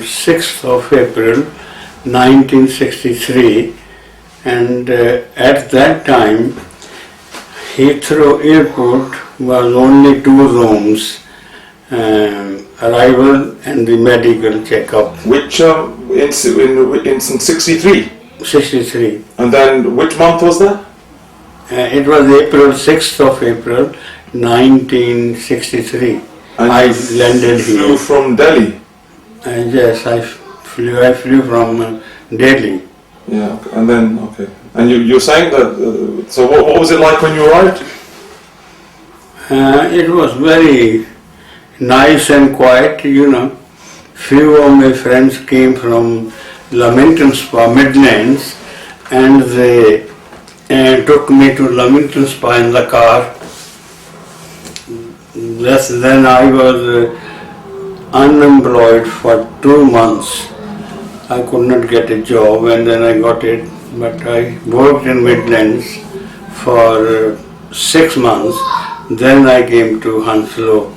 6th of April 1963, and at that time Heathrow Airport was only 2 rooms, arrival and the medical checkup. Which in 63? 63. And then which month was that? It was April 6th of April 1963. And I you landed flew here. from Delhi? Yes, I flew from Delhi. Yeah, and then, okay. And you're saying that, so what was it like when you arrived? It was very nice and quiet, you know. Few of my friends came from Leamington Spa, Midlands, and they took me to Leamington Spa in the car. Then I was unemployed for 2 months. I could not get a job, and then I got it. But I worked in Midlands for 6 months. Then I came to Hounslow,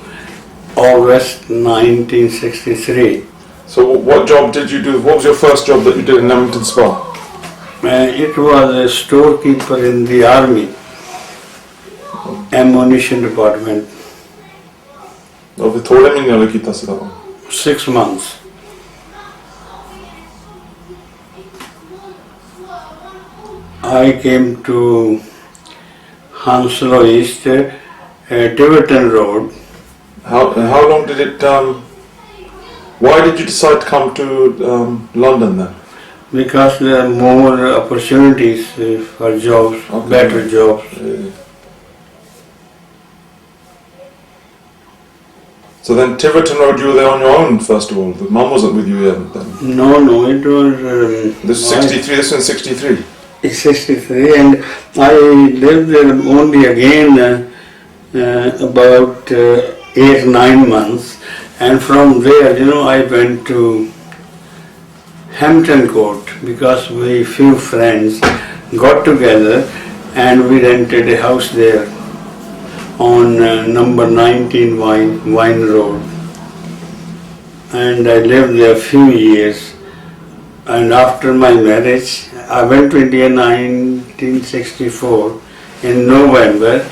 August 1963. So what job did you do? What was your first job that you did in Leamington Spa? It was a storekeeper in the army, ammunition department. 6 months. I came to Hounslow East, Tiverton Road. How long did it, why did you decide to come to London then? Because there are more opportunities for jobs, Okay. better jobs. So then Tiverton Road, you were there on your own first of all. The mum wasn't with you yet then. No, it was... This is 63, this was in 63. It's 63, and I lived there only again about 8-9 months, and from there, you know, I went to Hampton Court because we few friends got together and we rented a house there on number 19 Wine Road, and I lived there a few years. And after my marriage, I went to India in 1964 in November.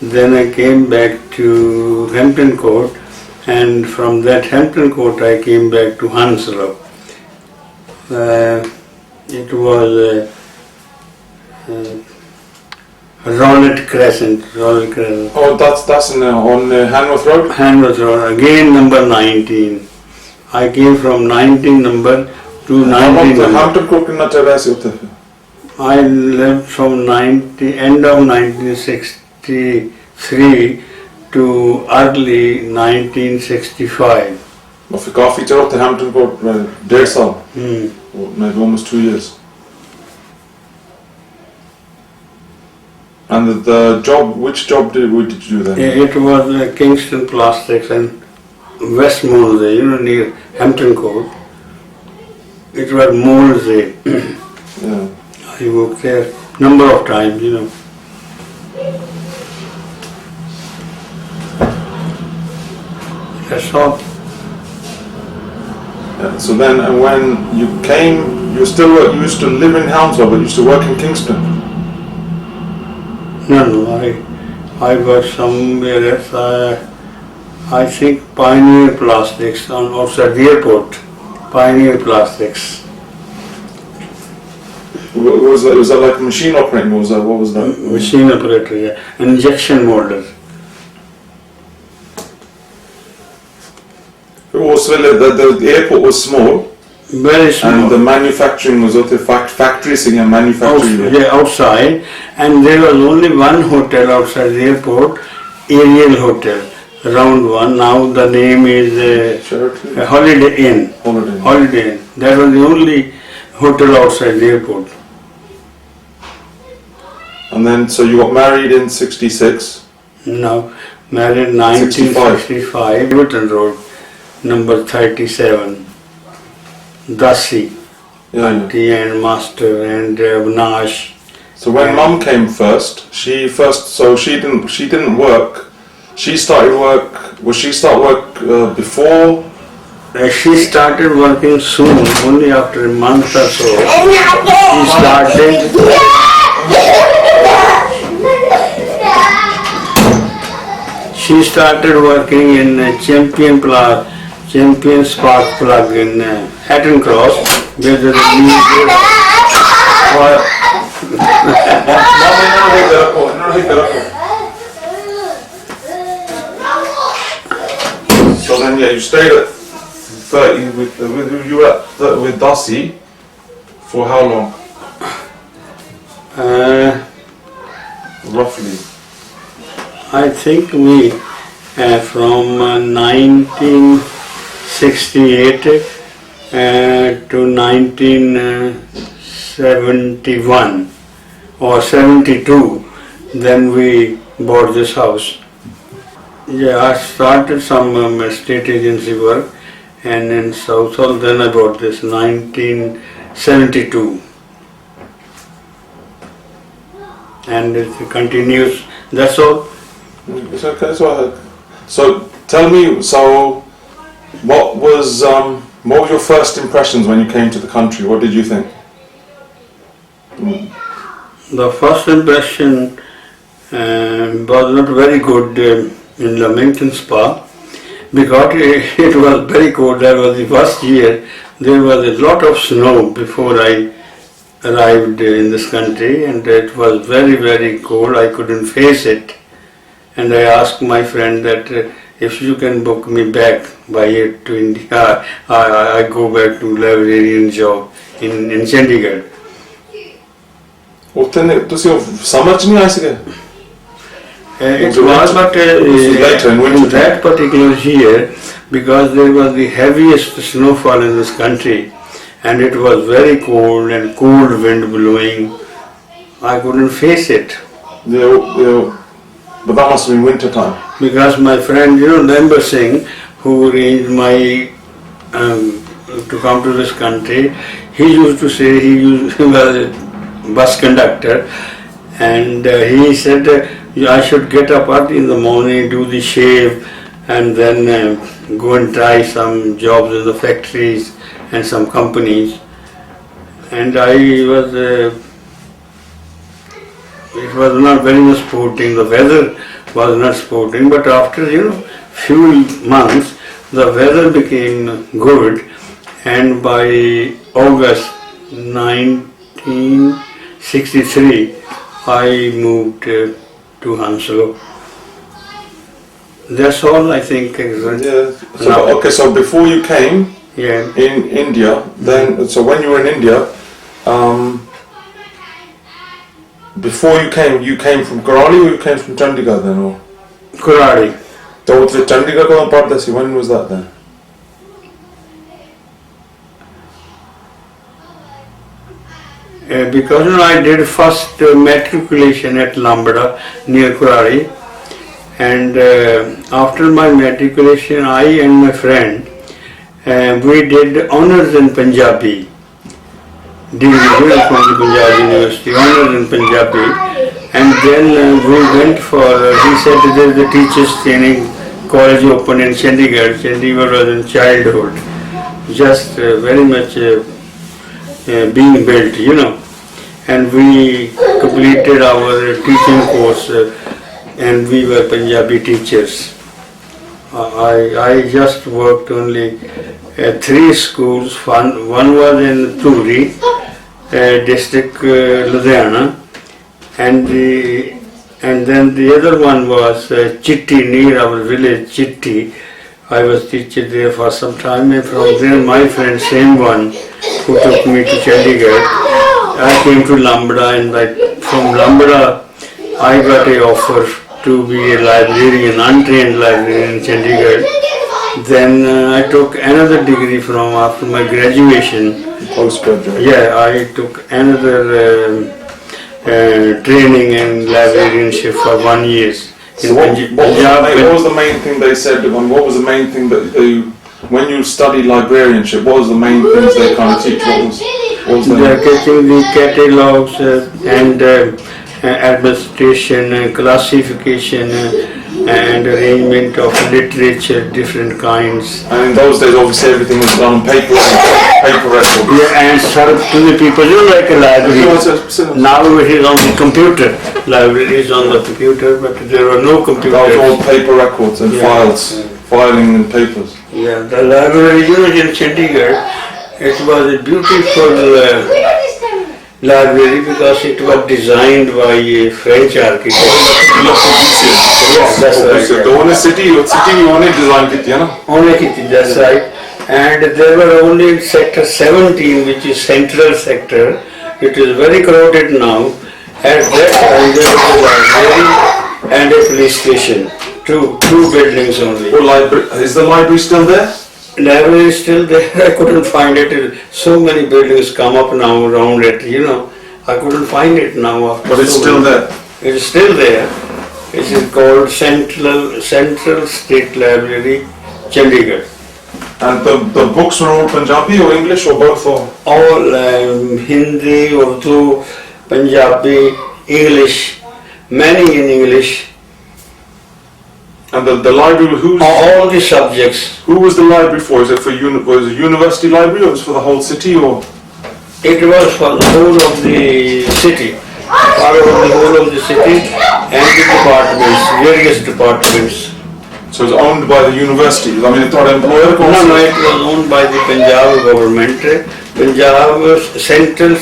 Then I came back to Hampton Court, and from that Hampton Court I came back to Hounslow. It was Rollet Crescent. Oh, that's on Hanworth Road? Hanworth Road, again number 19. I came from 19 number to 19 number. Hampton Court in Natavasi. I lived from end of 1963 to early 1965. Of coffee to Hampton Court, dead saal. Maybe almost 2 years. And the job, which job did you do then? It was Kingston Plastics and West Molesey, you know, near Hampton Court. It was Molesey. Yeah. I worked there number of times, you know. That's all. Yeah. So then, when you came, you used to live in Hounslow, but you used to work in Kingston. No, I got somewhere else. I think Pioneer Plastics outside the airport. Pioneer Plastics. Was that like machine operating? What was that? Machine operator, yeah. Injection molder. Also, the airport was small. Very small. And the manufacturing was out the factories and manufacturing. Outside, and there was only one hotel outside the airport, Ariel Hotel, round one. Now the name is Holiday Inn. Holiday Inn. That was the only hotel outside the airport. And then, so you got married in 66? No, married 1965, Tiverton Road, number 37. Dasi, auntie and master and Avinash. So when mum came first, she didn't work. She started work. Was she start work before She started working soon, only after a month or so. She started working in Champion Spark Plug in Hatton Cross, where there is So then, yeah, you stayed at 30 with Darcy for how long? Roughly. I think we from 1968 to 1971 or 72, then we bought this house. Yeah, I started some estate agency work, and in Southall then I bought this 1972, and it continues. That's all. It's okay. So tell me. So what was your first impressions when you came to the country? What did you think? The first impression was not very good in Leamington Spa, because it was very cold. That was the first year. There was a lot of snow before I arrived in this country, and it was very, very cold. I couldn't face it, and I asked my friend that if you can book me back by year to India, I go back to librarian job in Chandigarh. ਤੁਸੀਂ ਸਮਝ ਨਹੀਂ ਆਇਆ ਸੀਗਾ? It was, but in that particular year, because there was the heaviest snowfall in this country, and it was very cold and cold wind blowing, I couldn't face it. But that must have been winter time. Because my friend, Lember Singh, who arranged my to come to this country, he used to say, he was a bus conductor, and he said I should get up early in the morning, do the shave, and then go and try some jobs in the factories and some companies. And it was not very much sporting, the weather was not sporting, but after few months the weather became good, and by August 1963 I moved to Hounslow. That's all I think. Yeah. So before you came in India, then so when you were in India, before you came from Karali, or you came from Chandigarh then, or? Karali. So Chandigarh ko padda si, when was that then? Because I did first matriculation at Lambda near Karali, and after my matriculation I and my friend we did honors in Punjabi. Degree from the Punjab University, honors in Punjabi, and then we went for, he said there is a teachers training college open in Chandigarh. Chandigarh was in childhood, just very much being built, and we completed our teaching course and we were Punjabi teachers. I just worked only at 3 schools. One was in Turi, district Ludhiana, and then the other one was Chitti, near our village Chitti. I was teacher there for some time, and from there my friend, same one who took me to Chandigarh, I came to Lambda, and from Lambda I got a offer to be a librarian, untrained librarian in Chandigarh. Then I took another degree after my graduation. Postgraduate. Yeah, I took another training in librarianship for 1 year. So what was the main thing they said? What was the main thing that when you studied librarianship, what was the main things they kind of teach? What was They are catching the catalogs and administration, classification, and arrangement of literature, different kinds. And in those days, obviously, everything was done on paper records. Yeah, and served to the people, like a library. Now it is on the computer. Library is on the computer, but there were no computers. That was all paper records and files, filing and papers. Yeah, the library in Chandigarh, it was a beautiful library because it was designed by a French architect. Yes, that's right. The only city only designed it, you know? Only city, that's right. And there were only in sector 17, which is central sector. It is very crowded now. At that time there was a library and a police station. Two buildings only. Is the library still there? Library is still there. I couldn't find it. So many buildings come up now around it, I couldn't find it now. But it's still there. It is still there. It is called Central State Library, Chandigarh. And the books were all Punjabi or English or both? All Hindi, Urdu, Punjabi, English, many in English. And the library, all the subjects. Who was the library for? Is it was it a university library or was it for the whole city or? It was for the whole of the city. For the whole of the city and the departments, various departments. So it was owned by the university? I mean, it's not employer? No, it was owned by the Panjab government. Punjab Central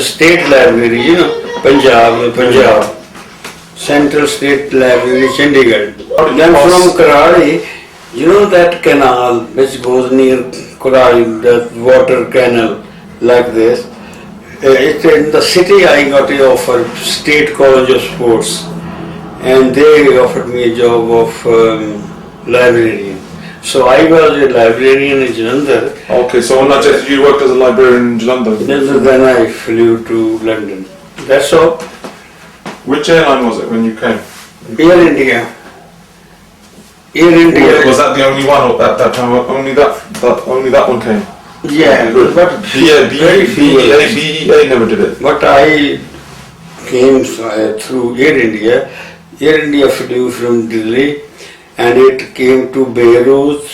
State Library, Punjab. Central State Library, Chandigarh. Then from Karadi, that canal which goes near Karadi, the water canal like this. In the city I got an offer, State College of Sports, and they offered me a job of librarian. So I was a librarian in Jalandhar. Okay, so not just you worked as a librarian in Jalandhar? Then I flew to London. That's all. Which airline was it when you came? Air India. Air India. Was that the only one at that time? Only that one came? Yeah, but BEA never did it. But I came through Air India. Air India flew from Delhi and it came to Beirut,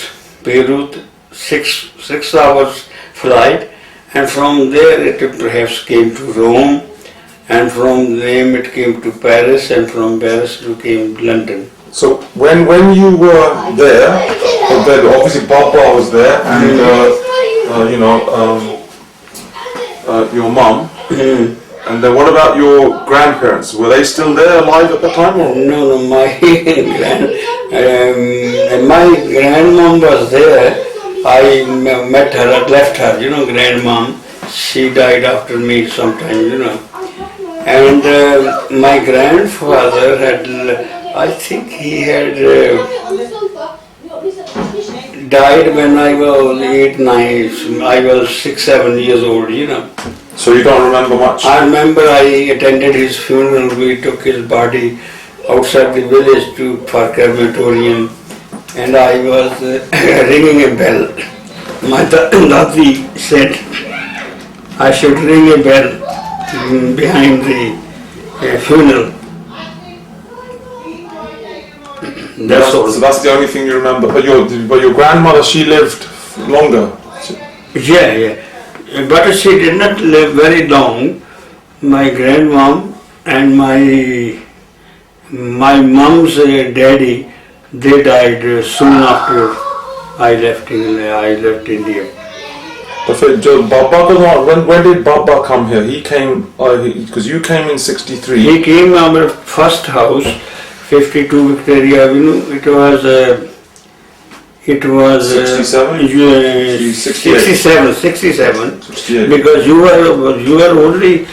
6 hours flight, and from there it perhaps came to Rome, and from them it came to Paris, and from Paris it came to London. So when you were there, obviously Baba was there, and your mum. And then what about your grandparents? Were they still there, alive at the time? Or? No, my my grandmom was there. I met her, left her, grandmom. She died after me sometime, And my grandfather had, I think he had died when I was 8, 9, I was 6, 7 years old, So you don't remember much? I remember I attended his funeral. We took his body outside the village for crematorium, and I was ringing a bell. My Dadi said I should ring a bell behind the funeral. That's all. So that's the only thing you remember. But your grandmother, she lived longer. Yeah. But she did not live very long. My grandmom and my mom's daddy, they died soon after I left India. Baba, when did Baba come here? He came because you came in '63. He came our first house, 52 Victoria Avenue. It was 67? 67. 68. Because you were only,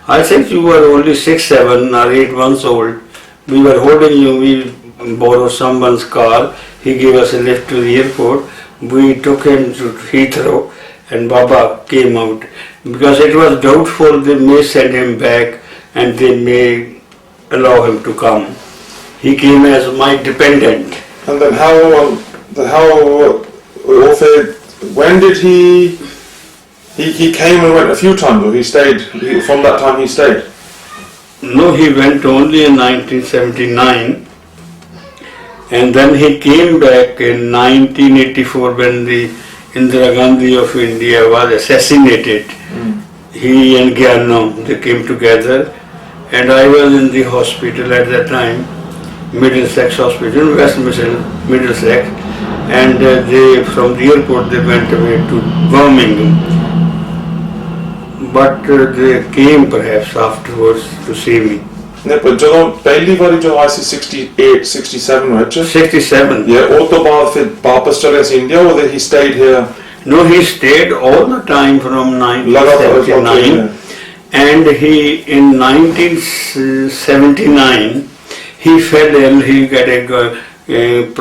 I think you were only 6, 7 or 8 months old. We were holding you. We borrowed someone's car. He gave us a lift to the airport. We took him to Heathrow, and Baba came out because it was doubtful they may send him back and they may allow him to come. He came as my dependent. And then when did he came and went a few times, or he stayed, from that time he stayed? No, he went only in 1979, and then he came back in 1984 when the Indira Gandhi of India was assassinated. He and Gyano, they came together, and I was in the hospital at that time, Middlesex Hospital, West Middlesex, and they from the airport they went away to Birmingham. But they came perhaps afterwards to see me. ਨੇ ਪਰ ਜਦੋਂ ਪਹਿਲੀ ਵਾਰੀ ਜੋ ਆਇਆ ਸੀ 68 67 ਵਿੱਚ 67. yeah ਉਹ ਤੋਂ ਬਾਅਦ ਫਿਰ ਵਾਪਸ ਚਲੇ ਸੀ India or he stayed here? No, he stayed all the time from 1979, and he in 1979 he fell ill. He got a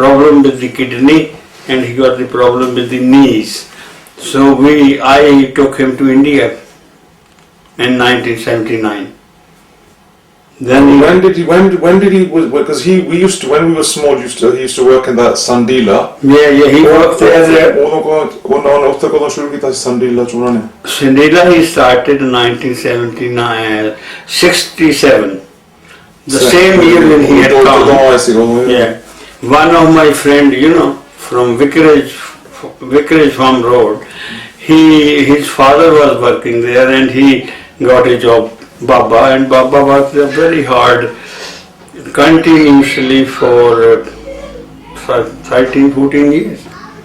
problem with the kidney, and he got the problem with the knees. So I took him to India in 1979. Then when did he because we used to when we were small he used to work in that Sandila. Yeah, he worked there. ਉੱਥੇ ਕਦੋਂ ਸ਼ੁਰੂ ਕੀਤਾ ਸੀ Sandila ਚ ਉਹਨਾਂ ਨੇ? Sandila he started in 67. The same year when he had come. Yeah. One of my friend, from Vicarage Farm Road, his father was working there, and he got a job, Baba, and Baba worked there very hard, continuously for 13, 14 years.